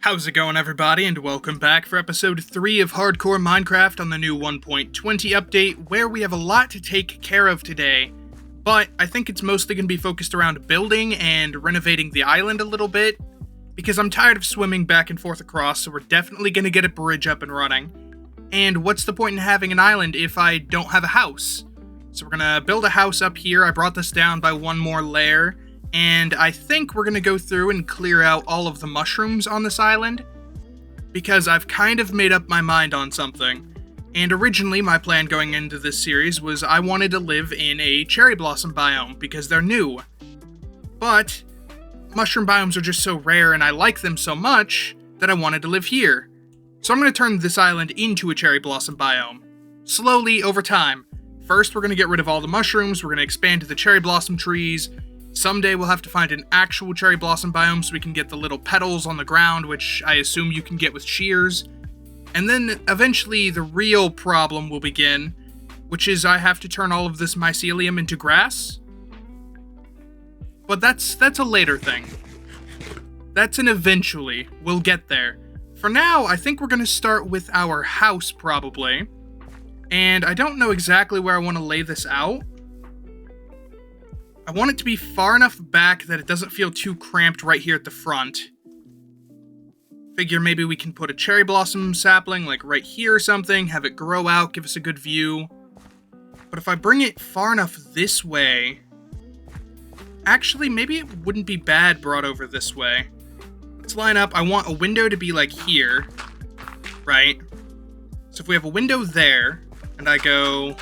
How's it going, everybody, and welcome back for episode 3 of Hardcore Minecraft on the new 1.20 update, where we have a lot to take care of today. But I think it's mostly going to be focused around building and renovating the island a little bit, because I'm tired of swimming back and forth across, so we're definitely going to get a bridge up and running. And what's the point in having an island if I don't have a house? So we're going to build a house up here. I brought this down by one more layer. And I think we're going to go through and clear out all of the mushrooms on this island, because I've kind of made up my mind on something. And originally, my plan going into this series was I wanted to live in a cherry blossom biome, because they're new. But mushroom biomes are just so rare, and I like them so much, that I wanted to live here. So I'm going to turn this island into a cherry blossom biome. Slowly, over time. First, we're going to get rid of all the mushrooms, we're going to expand to the cherry blossom trees. Someday we'll have to find an actual cherry blossom biome so we can get the little petals on the ground, which I assume you can get with shears. And then eventually the real problem will begin, which is I have to turn all of this mycelium into grass. But that's a later thing. That's an eventually. We'll get there. For now, I think we're going to start with our house, probably. And I don't know exactly where I want to lay this out. I want it to be far enough back that it doesn't feel too cramped right here at the front. Figure maybe we can put a cherry blossom sapling like right here or something, have it grow out, give us a good view. But if I bring it far enough this way... Actually, maybe it wouldn't be bad brought over this way. Let's line up. I want a window to be like here, right? So if we have a window there, and I go...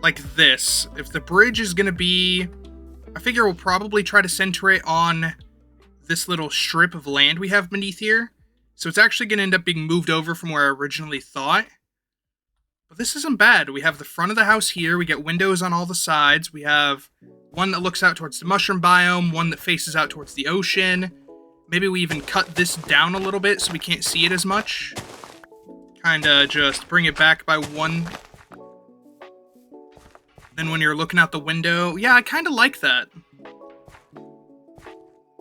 like this. If the bridge is going to be... I figure we'll probably try to center it on this little strip of land we have beneath here. So it's actually going to end up being moved over from where I originally thought. But this isn't bad. We have the front of the house here. We get windows on all the sides. We have one that looks out towards the mushroom biome, one that faces out towards the ocean. Maybe we even cut this down a little bit so we can't see it as much. Kinda just bring it back by one... Then when you're looking out the window, yeah, I kind of like that.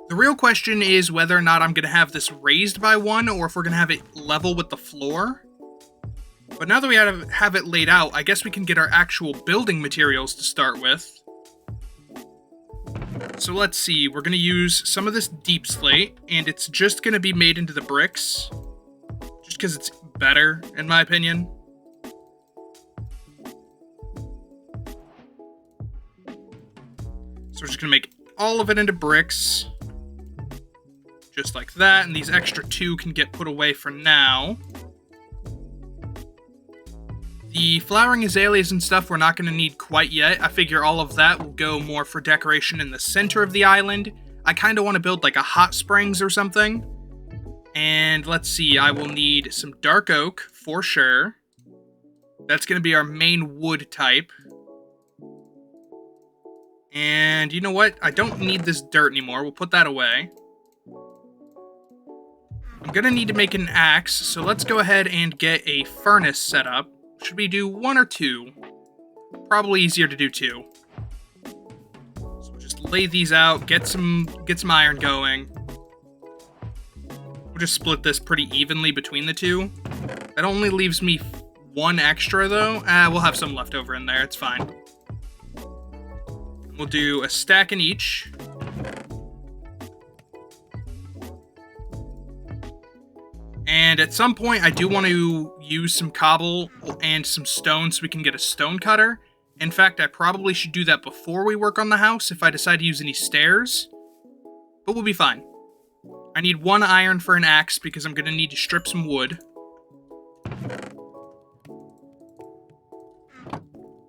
The real question is whether or not I'm going to have this raised by one, or if we're going to have it level with the floor. But now that we have it laid out, I guess we can get our actual building materials to start with. So let's see, we're going to use some of this deep slate, and it's just going to be made into the bricks. Just because it's better, in my opinion. So we're just going to make all of it into bricks. Just like that. And these extra 2 can get put away for now. The flowering azaleas and stuff we're not going to need quite yet. I figure all of that will go more for decoration in the center of the island. I kind of want to build like a hot springs or something. And let's see. I will need some dark oak for sure. That's going to be our main wood type. And you know what? I don't need this dirt anymore. We'll put that away. I'm going to need to make an axe, so let's go ahead and get a furnace set up. Should we do 1 or 2? Probably easier to do 2. So we'll just lay these out, get some iron going. We'll just split this pretty evenly between the 2. That only leaves me 1 extra, though. We'll have some left over in there. It's fine. We'll do a stack in each. And at some point, I do want to use some cobble and some stone so we can get a stone cutter. In fact, I probably should do that before we work on the house if I decide to use any stairs. But we'll be fine. I need 1 iron for an axe because I'm going to need to strip some wood.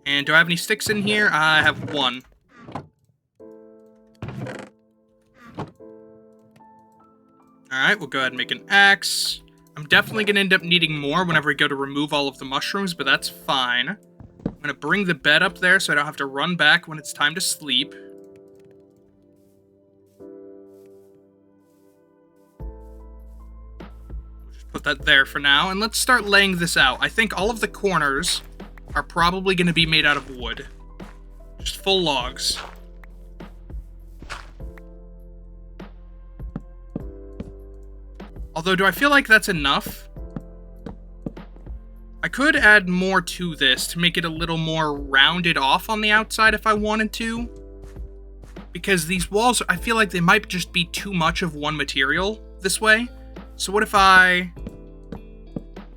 And do I have any sticks in here? I have 1. Alright, we'll go ahead and make an axe. I'm definitely going to end up needing more whenever we go to remove all of the mushrooms, but that's fine. I'm going to bring the bed up there so I don't have to run back when it's time to sleep. put that there for now, and let's start laying this out. I think all of the corners are probably going to be made out of wood. Just full logs. Although, do I feel like that's enough? I could add more to this to make it a little more rounded off on the outside if I wanted to. Because these walls, I feel like they might just be too much of one material this way. So what if I,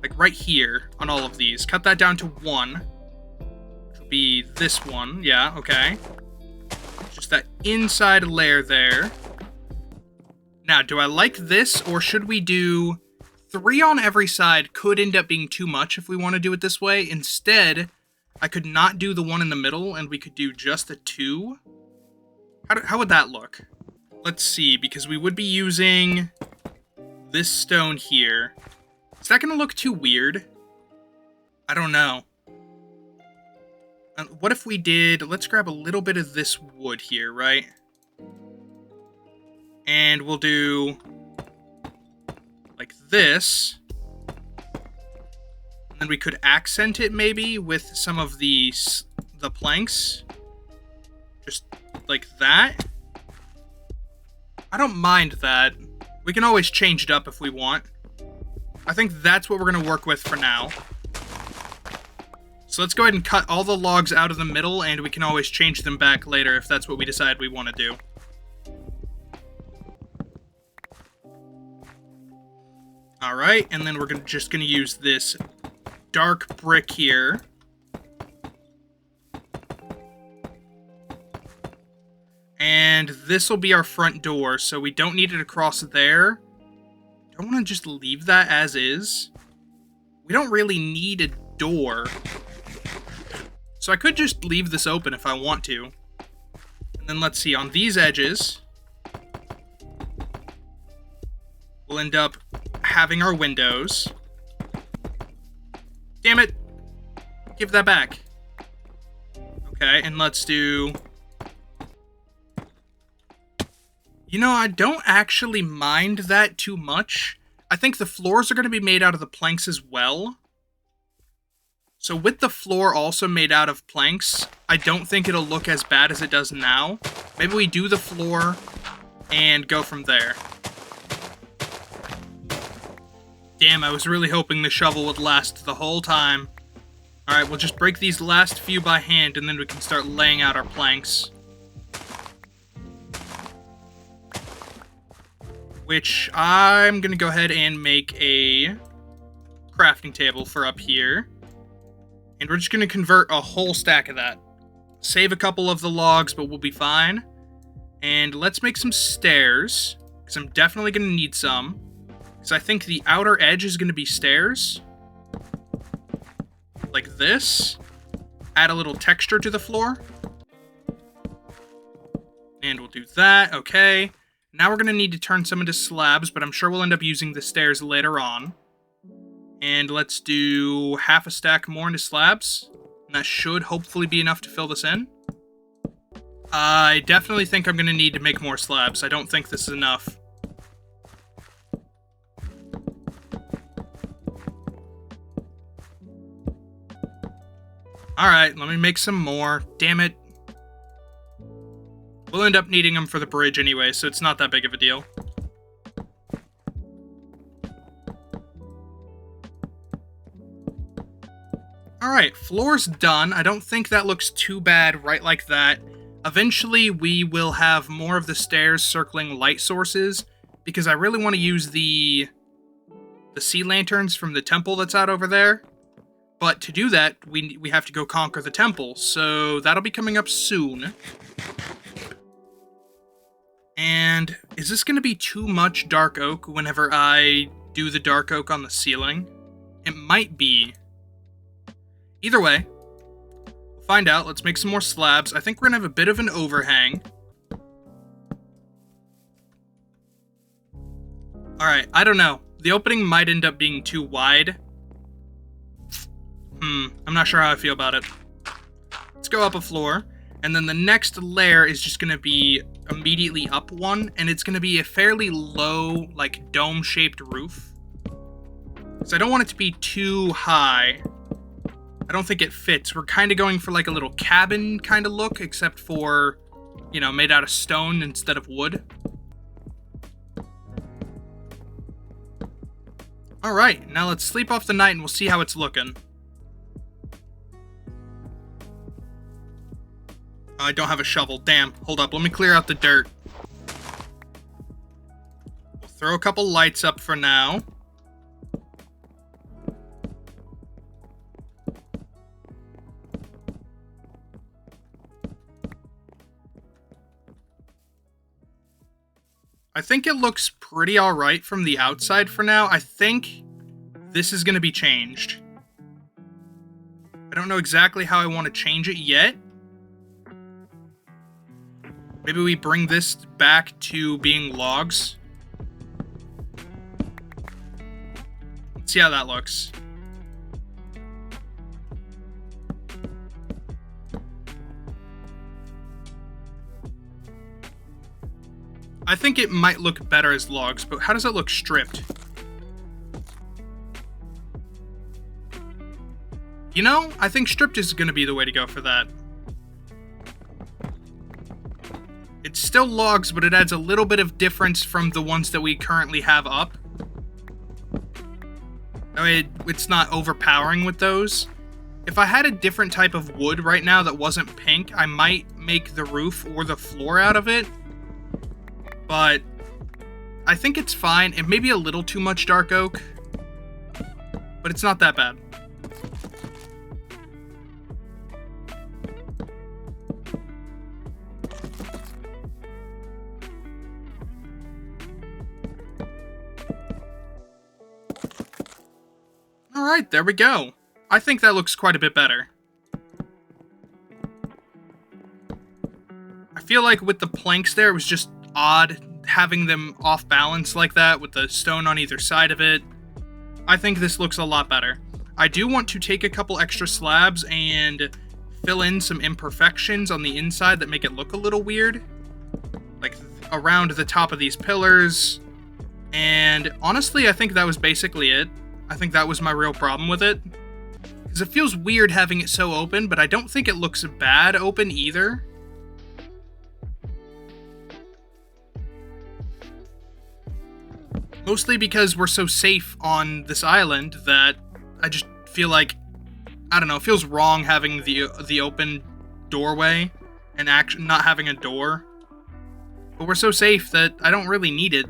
like right here on all of these, cut that down to 1. Which would be this one. Yeah, okay. Just that inside layer there. Now, do I like this, or should we do 3 on every side? Could end up being too much if we want to do it this way. Instead, I could not do the one in the middle, and we could do just a 2. How would that look? Let's see, because we would be using this stone here. Is that going to look too weird? I don't know. What if we did... Let's grab a little bit of this wood here, right? And we'll do like this. And then we could accent it maybe with some of the planks. Just like that. I don't mind that. We can always change it up if we want. I think that's what we're going to work with for now. So let's go ahead and cut all the logs out of the middle, and we can always change them back later if that's what we decide we want to do. Alright, and then we're just going to use this dark brick here. And this will be our front door, so we don't need it across there. Don't want to just leave that as is. We don't really need a door. So I could just leave this open if I want to. And then let's see, on these edges, we'll end up having our windows. Damn it! Give that back. Okay, and let's do... You know, I don't actually mind that too much. I think the floors are going to be made out of the planks as well. So with the floor also made out of planks, I don't think it'll look as bad as it does now. Maybe we do the floor and go from there. Damn, I was really hoping the shovel would last the whole time. Alright, we'll just break these last few by hand, and then we can start laying out our planks. Which I'm going to go ahead and make a crafting table for up here. And we're just going to convert a whole stack of that. Save a couple of the logs, but we'll be fine. And let's make some stairs, because I'm definitely going to need some. Because I think the outer edge is going to be stairs. Like this. Add a little texture to the floor. And we'll do that. Okay. Now we're going to need to turn some into slabs, but I'm sure we'll end up using the stairs later on. And let's do half a stack more into slabs. And that should hopefully be enough to fill this in. I definitely think I'm going to need to make more slabs. I don't think this is enough. Alright, let me make some more. Damn it. We'll end up needing them for the bridge anyway, so it's not that big of a deal. Alright, floor's done. I don't think that looks too bad right like that. Eventually, we will have more of the stairs circling light sources, because I really want to use the sea lanterns from the temple that's out over there. But to do that, we have to go conquer the temple, so that'll be coming up soon. And is this going to be too much dark oak whenever I do the dark oak on the ceiling? It might be. Either way, we'll find out. Let's make some more slabs. I think we're going to have a bit of an overhang. Alright, I don't know. The opening might end up being too wide. I'm not sure how I feel about it. Let's go up a floor. And then the next layer is just going to be immediately up one. And it's going to be a fairly low, like, dome-shaped roof. because I don't want it to be too high. I don't think it fits. We're kind of going for like a little cabin kind of look, except for, you know, made out of stone instead of wood. Alright, now let's sleep off the night and we'll see how it's looking. Oh, I don't have a shovel. Damn. Hold up. Let me clear out the dirt. We'll throw a couple lights up for now. I think it looks pretty alright from the outside for now. I think this is going to be changed. I don't know exactly how I want to change it yet. Maybe we bring this back to being logs. Let's see how that looks. I think it might look better as logs, but how does it look stripped? You know, I think stripped is going to be the way to go for that. It's still logs, but it adds a little bit of difference from the ones that we currently have up. I mean, it's not overpowering with those. If I had a different type of wood right now that wasn't pink, I might make the roof or the floor out of it. But I think it's fine. It may be a little too much dark oak, but it's not that bad. Alright, there we go. I think that looks quite a bit better. I feel like with the planks there, it was just odd having them off balance like that with the stone on either side of it. I think this looks a lot better. I do want to take a couple extra slabs and fill in some imperfections on the inside that make it look a little weird. Like around the top of these pillars. And honestly, I think that was basically it. I think that was my real problem with it. Because it feels weird having it so open, but I don't think it looks bad open either. Mostly because we're so safe on this island that I just feel like, I don't know, it feels wrong having the open doorway and not having a door. But we're so safe that I don't really need it.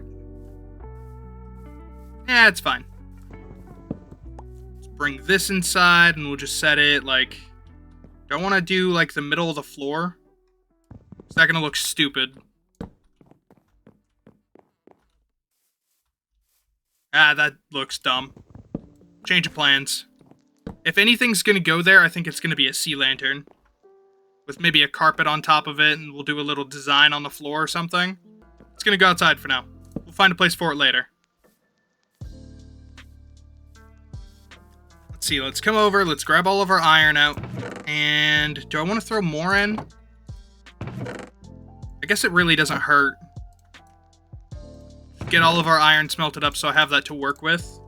Yeah, it's fine. Let's bring this inside and we'll just set it like... Do I want to do like the middle of the floor? Is that going to look stupid? Ah, that looks dumb. Change of plans. If anything's gonna go there, I think it's gonna be a sea lantern. With maybe a carpet on top of it, and we'll do a little design on the floor or something. It's gonna go outside for now. We'll find a place for it later. Let's see, let's come over, let's grab all of our iron out. And do I want to throw more in? I guess it really doesn't hurt. Get all of our iron smelted up so I have that to work with.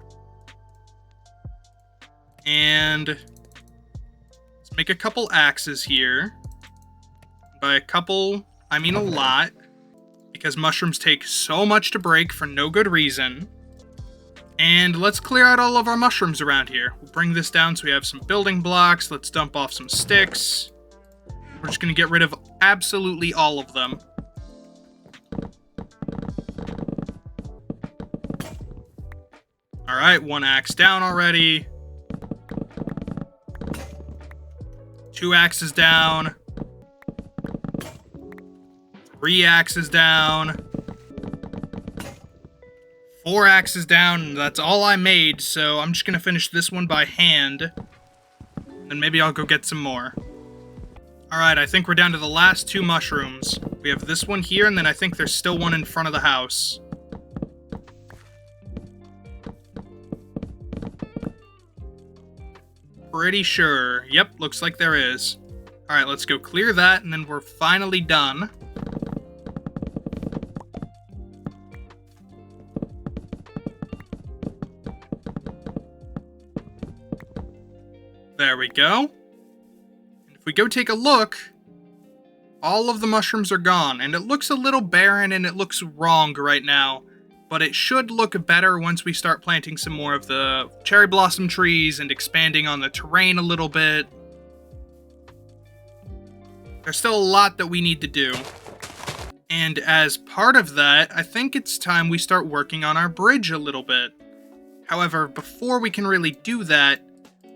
And let's make a couple axes here. By a couple, I mean a lot. Because mushrooms take so much to break for no good reason. And let's clear out all of our mushrooms around here. We'll bring this down so we have some building blocks. Let's dump off some sticks. We're just going to get rid of absolutely all of them. Alright, one axe down already. 2 axes down. 3 axes down. 4 axes down. That's all I made, so I'm just going to finish this one by hand. And maybe I'll go get some more. Alright, I think we're down to the last 2 mushrooms. We have this one here, and then I think there's still one in front of the house. Pretty sure. Yep, looks like there is. Alright, let's go clear that, and then we're finally done. There we go. And if we go take a look, all of the mushrooms are gone, and it looks a little barren and it looks wrong right now, but it should look better once we start planting some more of the cherry blossom trees and expanding on the terrain a little bit. There's still a lot that we need to do. And as part of that, I think it's time we start working on our bridge a little bit. However, before we can really do that,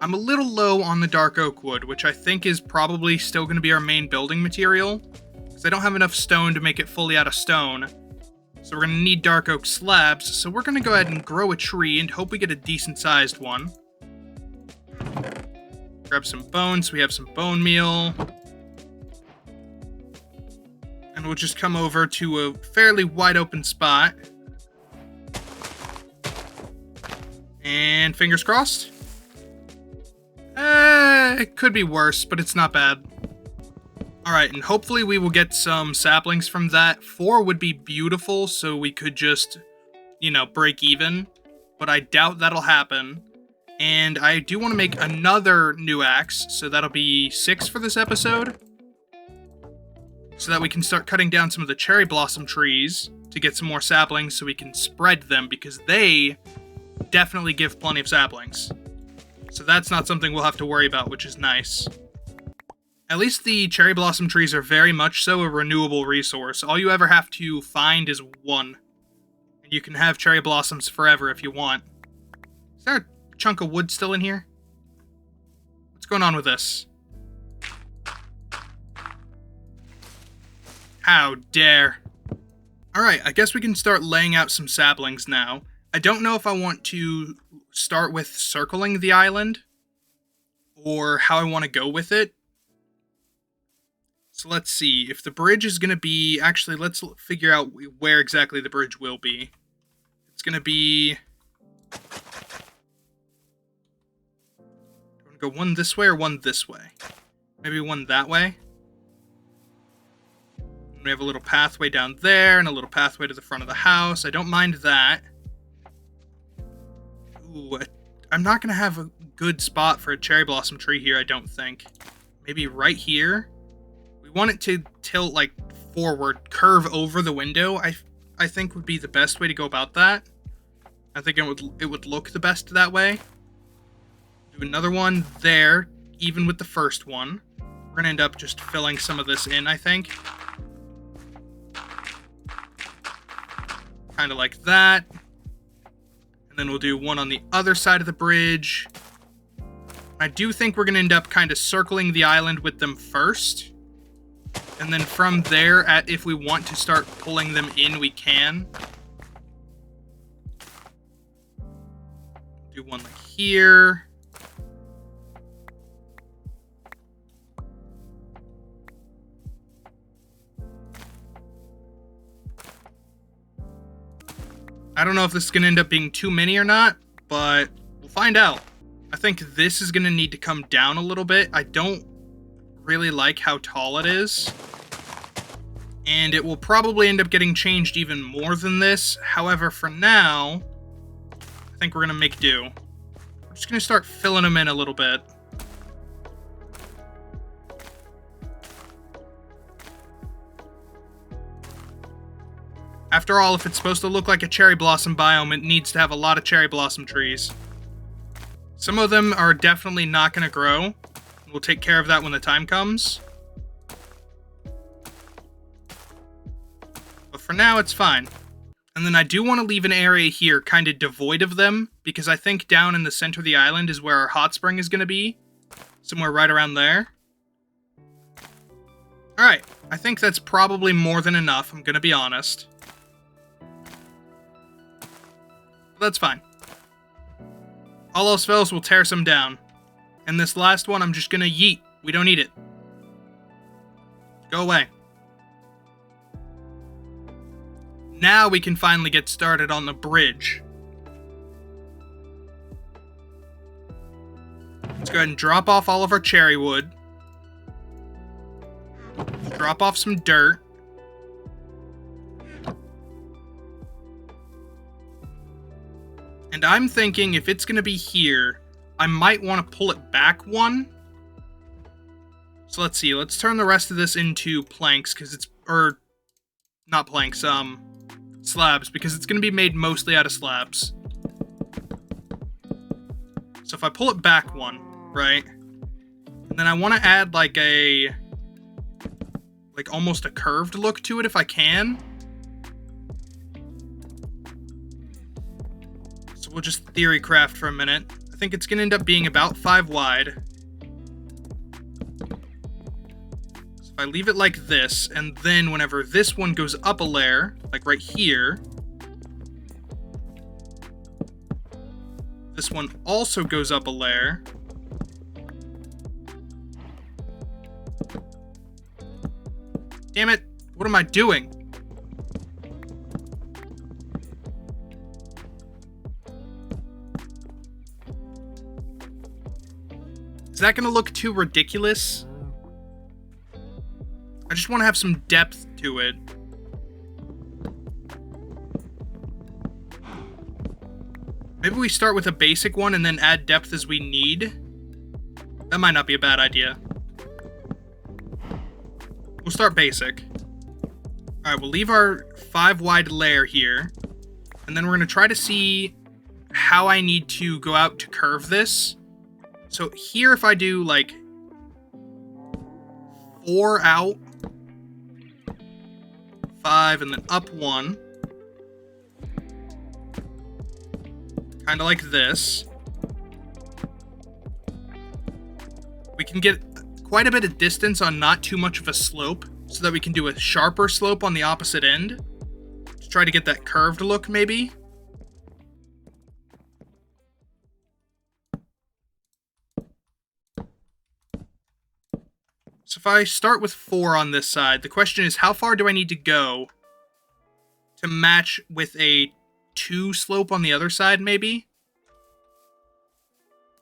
I'm a little low on the dark oak wood, which I think is probably still going to be our main building material, because I don't have enough stone to make it fully out of stone. So we're going to need dark oak slabs, so we're going to go ahead and grow a tree and hope we get a decent sized one. Grab some bones, we have some bone meal. And we'll just come over to a fairly wide open spot. And fingers crossed. It could be worse, but it's not bad. Alright, and hopefully we will get some saplings from that. 4 would be beautiful, so we could just, break even. But I doubt that'll happen. And I do want to make another new axe, so that'll be 6 for this episode. So that we can start cutting down some of the cherry blossom trees to get some more saplings so we can spread them, because they definitely give plenty of saplings. So that's not something we'll have to worry about, which is nice. At least the cherry blossom trees are very much so a renewable resource. All you ever have to find is one. And you can have cherry blossoms forever if you want. Is there a chunk of wood still in here? What's going on with this? How dare. Alright, I guess we can start laying out some saplings now. I don't know if I want to start with circling the island, or how I want to go with it. So let's see, if the bridge is going to be... Actually, let's figure out where exactly the bridge will be. It's going to be... Do you want to go one this way or one this way? Maybe one that way? We have a little pathway down there, and a little pathway to the front of the house. I don't mind that. Ooh, I'm not going to have a good spot for a cherry blossom tree here, I don't think. Maybe right here? We want it to tilt, forward, curve over the window, I think would be the best way to go about that. I think it would look the best that way. Do another one there, even with the first one. We're going to end up just filling some of this in, I think. Kind of like that. And then we'll do one on the other side of the bridge. I do think we're going to end up kind of circling the island with them first. And then from there, if we want to start pulling them in, we can. Do one like here. I don't know if this is going to end up being too many or not, but we'll find out. I think this is going to need to come down a little bit. I don't really like how tall it is. And it will probably end up getting changed even more than this. However, for now, I think we're going to make do. We're just going to start filling them in a little bit. After all, if it's supposed to look like a cherry blossom biome, it needs to have a lot of cherry blossom trees. Some of them are definitely not going to grow. We'll take care of that when the time comes. But for now, it's fine. And then I do want to leave an area here kind of devoid of them, because I think down in the center of the island is where our hot spring is going to be. Somewhere right around there. Alright, I think that's probably more than enough, I'm going to be honest. That's fine. All else fails, we'll tear some down. And this last one, I'm just gonna yeet. We don't need it. Go away. Now we can finally get started on the bridge. Let's go ahead and drop off all of our cherry wood. Drop off some dirt. And I'm thinking if it's going to be here, I might want to pull it back one. So let's see. Let's turn the rest of this into planks, because it's... Or, not planks, slabs, because it's going to be made mostly out of slabs. So if I pull it back one, right? And then I want to add like a... Like almost a curved look to it if I can. So we'll just theory craft for a minute. I think it's going to end up being about 5 wide. So if I leave it like this, and then whenever this one goes up a layer, like right here, this one also goes up a layer. Damn it, what am I doing? Is that gonna look too ridiculous? I just want to have some depth to it. Maybe we start with a basic one and then add depth as we need. That might not be a bad idea. We'll start basic. Alright, we'll leave our 5 wide layer here. And then we're going to try to see how I need to go out to curve this. So here if I do like 4 out, 5, and then up 1. Kind of like this. We can get quite a bit of distance on not too much of a slope, so that we can do a sharper slope on the opposite end. To try to get that curved look, maybe. So if I start with 4 on this side, the question is how far do I need to go to match with a 2 slope on the other side, maybe?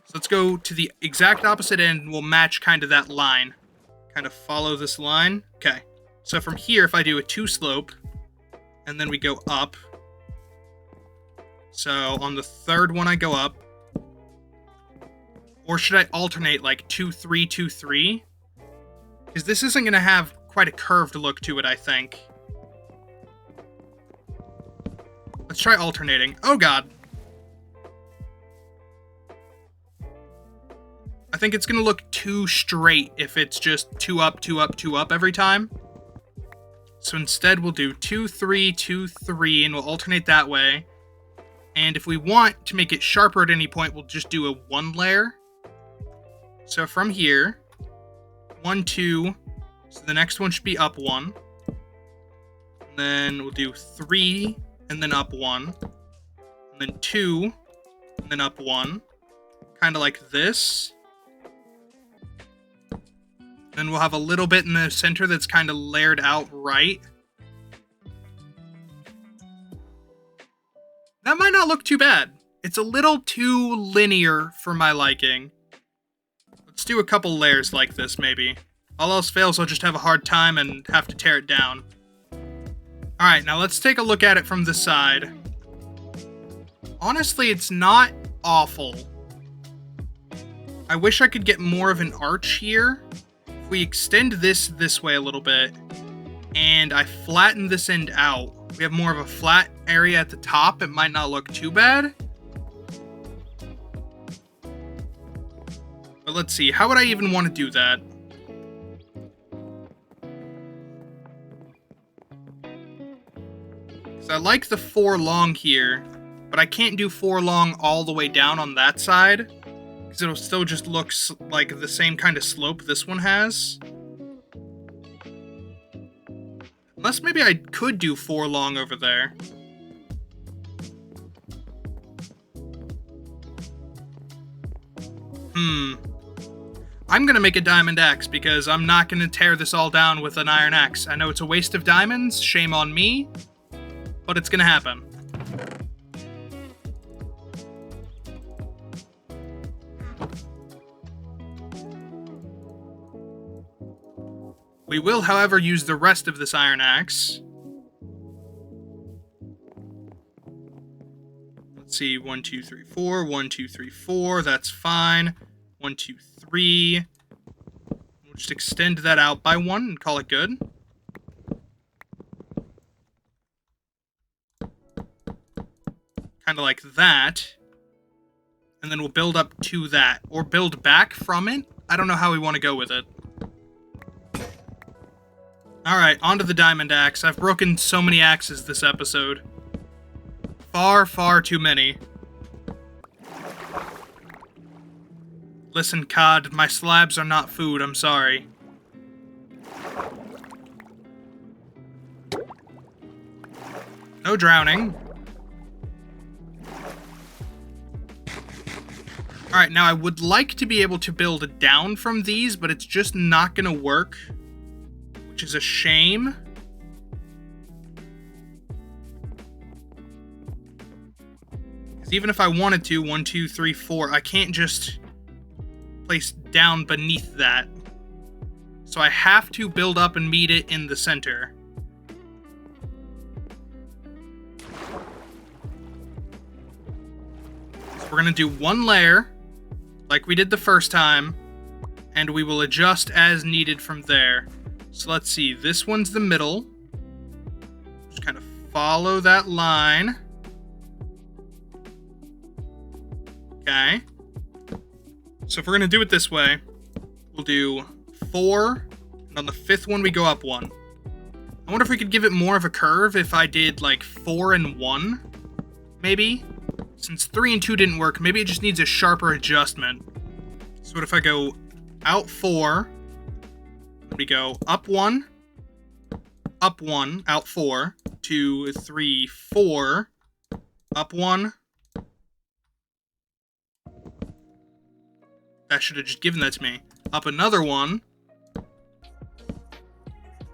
So let's go to the exact opposite end, and we'll match kind of that line. Kind of follow this line. Okay. So from here, if I do a 2 slope, and then we go up. So on the 3rd one, I go up. Or should I alternate like 2, 3, 2, 3? Because this isn't going to have quite a curved look to it, I think. Let's try alternating. Oh god. I think it's going to look too straight if it's just 2 up, 2 up, 2 up every time. So instead we'll do 2, 3, 2, 3, and we'll alternate that way. And if we want to make it sharper at any point, we'll just do a 1 layer. So from here, 1, 2, so the next one should be up 1. And then we'll do 3, and then up 1. And then 2, and then up 1. Kind of like this. Then we'll have a little bit in the center that's kind of layered out right. That might not look too bad. It's a little too linear for my liking. Let's do a couple layers like this, maybe. All else fails, I'll just have a hard time and have to tear it down. Alright, now let's take a look at it from the side. Honestly, it's not awful. I wish I could get more of an arch here. If we extend this way a little bit, and I flatten this end out, we have more of a flat area at the top. It might not look too bad. But let's see, how would I even want to do that? Because I like the 4 long here, but I can't do 4 long all the way down on that side. Because it'll still just look like the same kind of slope this one has. Unless maybe I could do 4 long over there. I'm going to make a diamond axe because I'm not going to tear this all down with an iron axe. I know it's a waste of diamonds, shame on me, but it's going to happen. We will, however, use the rest of this iron axe. Let's see. 1, 2, 3, 4. 1, 2, 3, 4. That's fine. 1, 2, 3. We'll just extend that out by 1 and call it good. Kind of like that. And then we'll build up to that. Or build back from it. I don't know how we want to go with it. Alright, onto the diamond axe. I've broken so many axes this episode. Far, far too many. Listen, Cod, my slabs are not food, I'm sorry. No drowning. Alright, now I would like to be able to build down from these, but it's just not gonna work. Which is a shame. Because even if I wanted to, 1, 2, 3, 4, I can't just place down beneath that. So I have to build up and meet it in the center. So we're going to do one layer, like we did the first time, and we will adjust as needed from there. So let's see, this one's the middle. Just kind of follow that line. Okay. So if we're going to do it this way, we'll do 4, and on the 5th one we go up 1. I wonder if we could give it more of a curve if I did like 4 and 1, maybe? Since 3 and 2 didn't work, maybe it just needs a sharper adjustment. So what if I go out 4, we go up 1, out 4, 2, 3, 4, up 1. That should have just given that to me. Up another 1.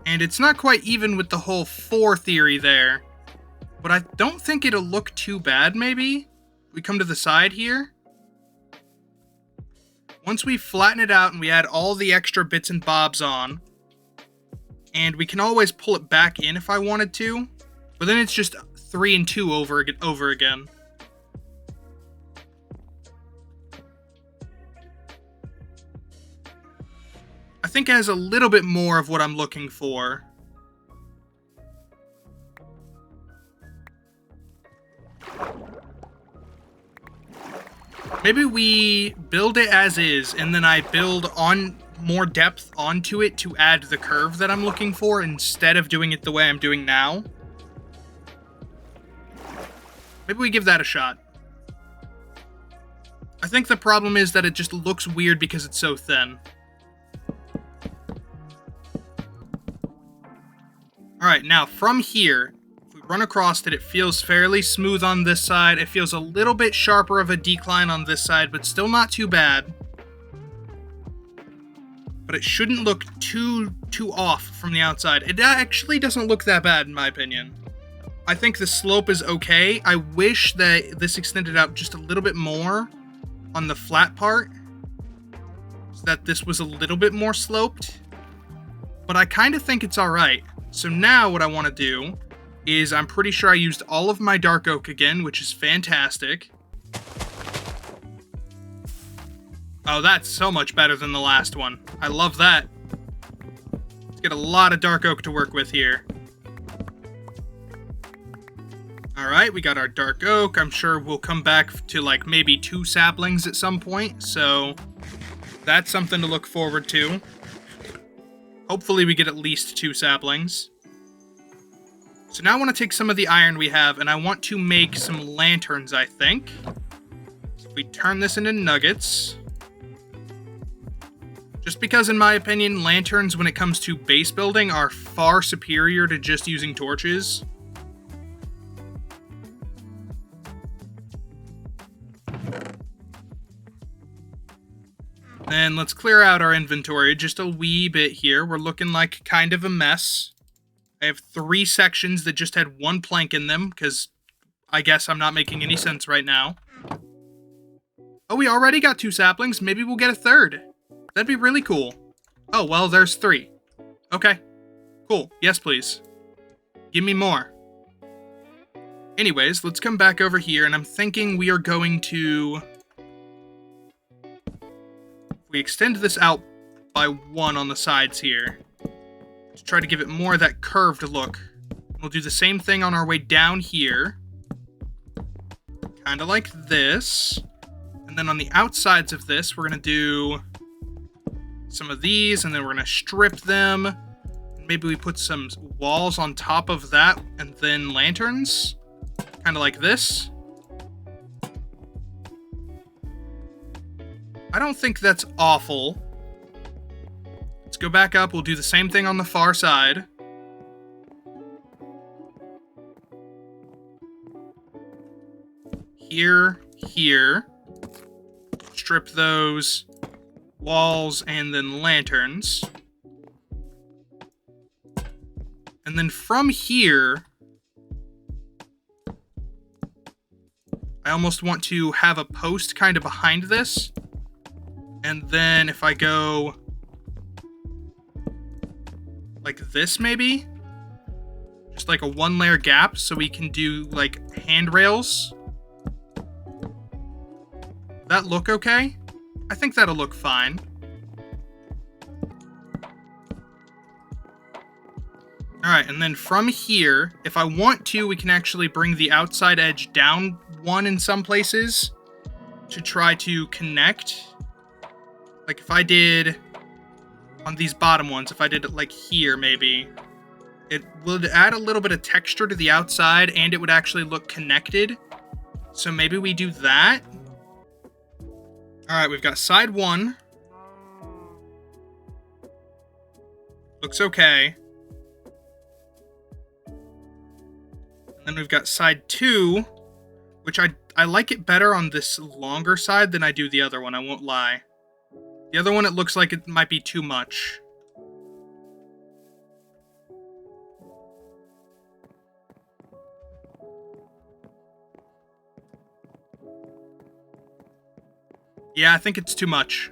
And it's not quite even with the whole 4 theory there. But I don't think it'll look too bad, maybe? We come to the side here. Once we flatten it out and we add all the extra bits and bobs on, and we can always pull it back in if I wanted to, but then it's just 3 and 2 over again. I think it has a little bit more of what I'm looking for. Maybe we build it as is, and then I build on more depth onto it to add the curve that I'm looking for, instead of doing it the way I'm doing now. Maybe we give that a shot. I think the problem is that it just looks weird because it's so thin. Alright, now from here, if we run across it, it feels fairly smooth on this side. It feels a little bit sharper of a decline on this side, but still not too bad. But it shouldn't look too off from the outside. It actually doesn't look that bad, in my opinion. I think the slope is okay. I wish that this extended out just a little bit more on the flat part, so that this was a little bit more sloped. But I kind of think it's alright. So now what I want to do is, I'm pretty sure I used all of my dark oak again, which is fantastic. Oh, that's so much better than the last one. I love that. Let's get a lot of dark oak to work with here. Alright, we got our dark oak. I'm sure we'll come back to like maybe 2 saplings at some point, so that's something to look forward to. Hopefully we get at least 2 saplings. So now I want to take some of the iron we have, and I want to make some lanterns, I think. So if we turn this into nuggets. Just because, in my opinion, lanterns, when it comes to base building, are far superior to just using torches. Then let's clear out our inventory just a wee bit here. We're looking like kind of a mess. I have 3 sections that just had 1 plank in them, because I guess I'm not making any sense right now. Oh, we already got 2 saplings. Maybe we'll get a 3rd. That'd be really cool. Oh, well, there's 3. Okay. Cool. Yes, please. Give me more. Anyways, let's come back over here, and I'm thinking we are going to... If we extend this out by 1 on the sides here, to try to give it more of that curved look. We'll do the same thing on our way down here. Kind of like this. And then on the outsides of this, we're going to do some of these, and then we're going to strip them. Maybe we put some walls on top of that, and then lanterns. Kind of like this. I don't think that's awful. Let's go back up. We'll do the same thing on the far side. Here, here. Strip those walls and then lanterns. And then from here, I almost want to have a post kind of behind this. And then if I go like this maybe, just like a 1-layer gap so we can do like handrails. That look okay? I think that'll look fine. Alright, and then from here, if I want to, we can actually bring the outside edge down 1 in some places to try to connect. Like if I did on these bottom ones, if I did it like here maybe, it would add a little bit of texture to the outside and it would actually look connected. So maybe we do that. Alright, we've got side 1. Looks okay. And then we've got side 2, which I like it better on this longer side than I do the other one, I won't lie. The other one, it looks like it might be too much. Yeah, I think it's too much.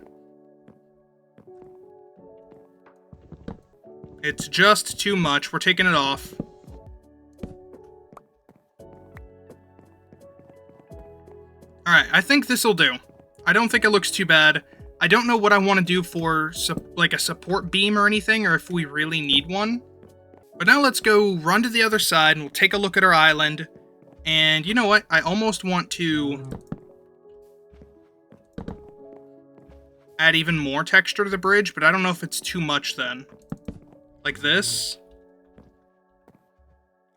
It's just too much. We're taking it off. Alright, I think this'll do. I don't think it looks too bad. I don't know what I want to do for like a support beam or anything, or if we really need one. But now let's go run to the other side and we'll take a look at our island. And you know what? I almost want to add even more texture to the bridge, but I don't know if it's too much then. Like this.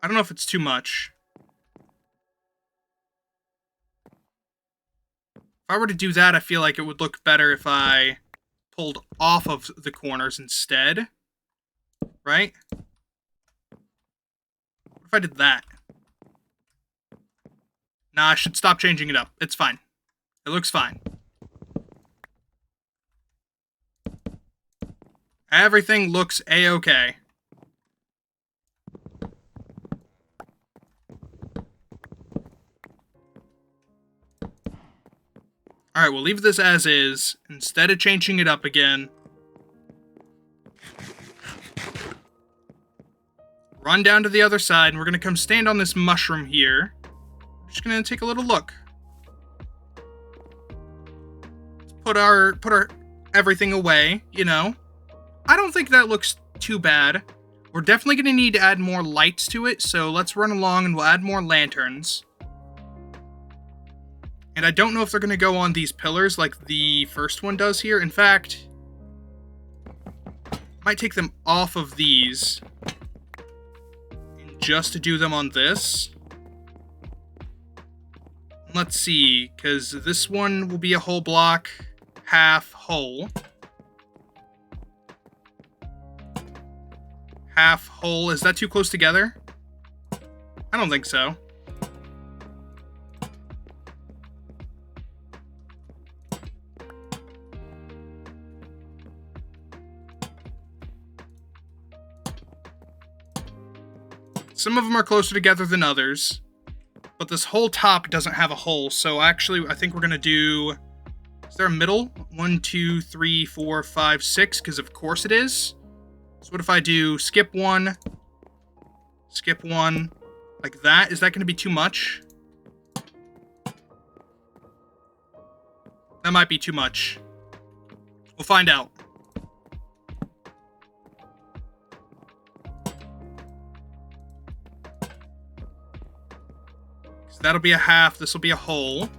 I don't know if it's too much. If I were to do that, I feel like it would look better if I pulled off of the corners instead. Right? What if I did that? Nah, I should stop changing it up. It's fine. It looks fine. Everything looks a-okay. Alright, we'll leave this as is, instead of changing it up again. Run down to the other side, and we're going to come stand on this mushroom here. Just going to take a little look. Put our everything away, you know. I don't think that looks too bad. We're definitely going to need to add more lights to it, so let's run along and we'll add more lanterns. And I don't know if they're going to go on these pillars like the first one does here. In fact, might take them off of these just to do them on this. Let's see, because this one will be a whole block, half whole. Half whole. Is that too close together? I don't think so. Some of them are closer together than others, but this whole top doesn't have a hole, so actually I think we're going to do... Is there a middle? 1, 2, 3, 4, 5, 6, because of course it is. So what if I do skip 1, Like that? Is that going to be too much? That might be too much. We'll find out. So that'll be a half. This will be a whole.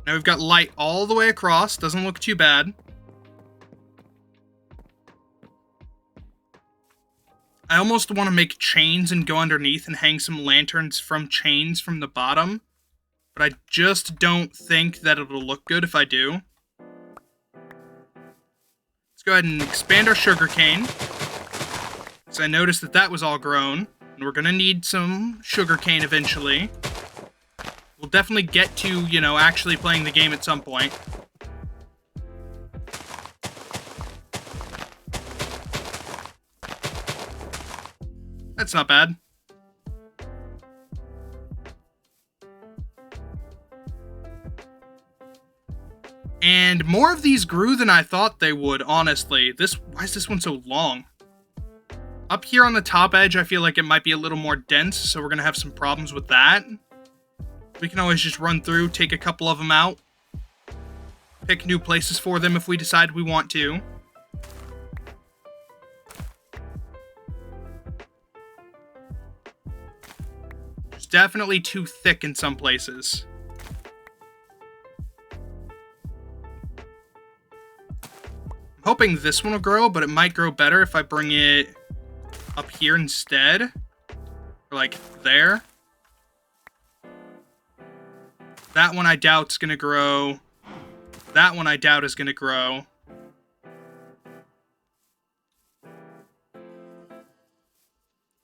Now we've got light all the way across. Doesn't look too bad. I almost want to make chains and go underneath and hang some lanterns from chains from the bottom. But I just don't think that it'll look good if I do. Let's go ahead and expand our sugarcane. So I noticed that that was all grown. And we're going to need some sugarcane eventually. We'll definitely get to, you know, actually playing the game at some point. That's not bad. And more of these grew than I thought they would, honestly. Why is this one so long? Up here on the top edge, I feel like it might be a little more dense, so we're going to have some problems with that. We can always just run through, take a couple of them out. Pick new places for them if we decide we want to. It's definitely too thick in some places. I'm hoping this one will grow, but it might grow better if I bring it up here instead. Or like there. That one I doubt is going to grow. That one I doubt is going to grow.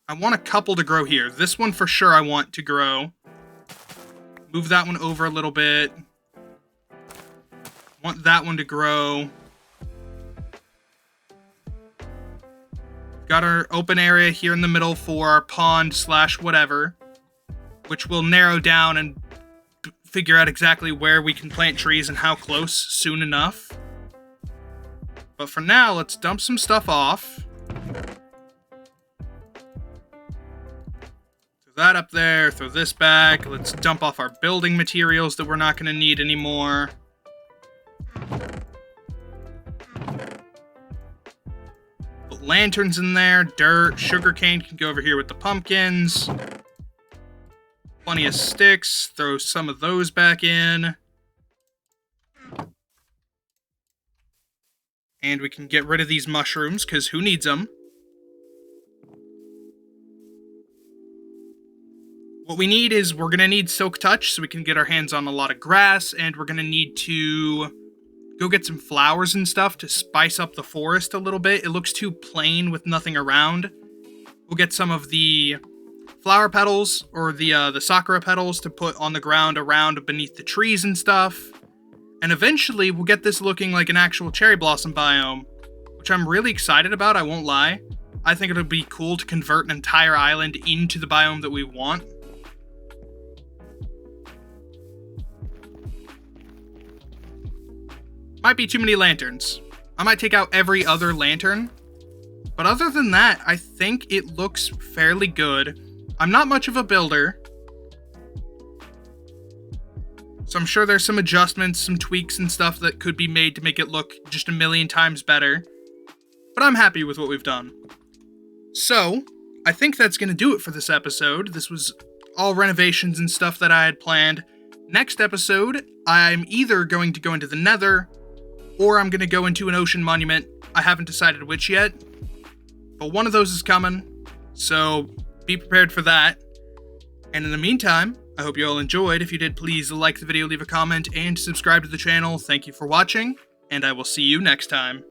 I want a couple to grow here. This one for sure I want to grow. Move that one over a little bit. Want that one to grow. Got our open area here in the middle for our pond / whatever. Which will narrow down and figure out exactly where we can plant trees and how close soon enough. But for now, let's dump some stuff off. Throw that up there, throw this back. Let's dump off our building materials that we're not going to need anymore. Put lanterns in there, dirt, sugarcane can go over here with the pumpkins. Plenty of sticks. Throw some of those back in. And we can get rid of these mushrooms, because who needs them? What we need is, we're going to need Silk Touch, so we can get our hands on a lot of grass, and we're going to need to go get some flowers and stuff to spice up the forest a little bit. It looks too plain with nothing around. We'll get some of the flower petals, or the sakura petals to put on the ground around beneath the trees and stuff. And eventually, we'll get this looking like an actual cherry blossom biome, which I'm really excited about, I won't lie. I think it'll be cool to convert an entire island into the biome that we want. Might be too many lanterns. I might take out every other lantern. But other than that, I think it looks fairly good. I'm not much of a builder, so I'm sure there's some adjustments, some tweaks and stuff that could be made to make it look just a million times better. But I'm happy with what we've done. So, I think that's going to do it for this episode. This was all renovations and stuff that I had planned. Next episode, I'm either going to go into the Nether, or I'm going to go into an ocean monument. I haven't decided which yet, but one of those is coming, so be prepared for that. And in the meantime, I hope you all enjoyed. If you did, please like the video, leave a comment, and subscribe to the channel. Thank you for watching, and I will see you next time.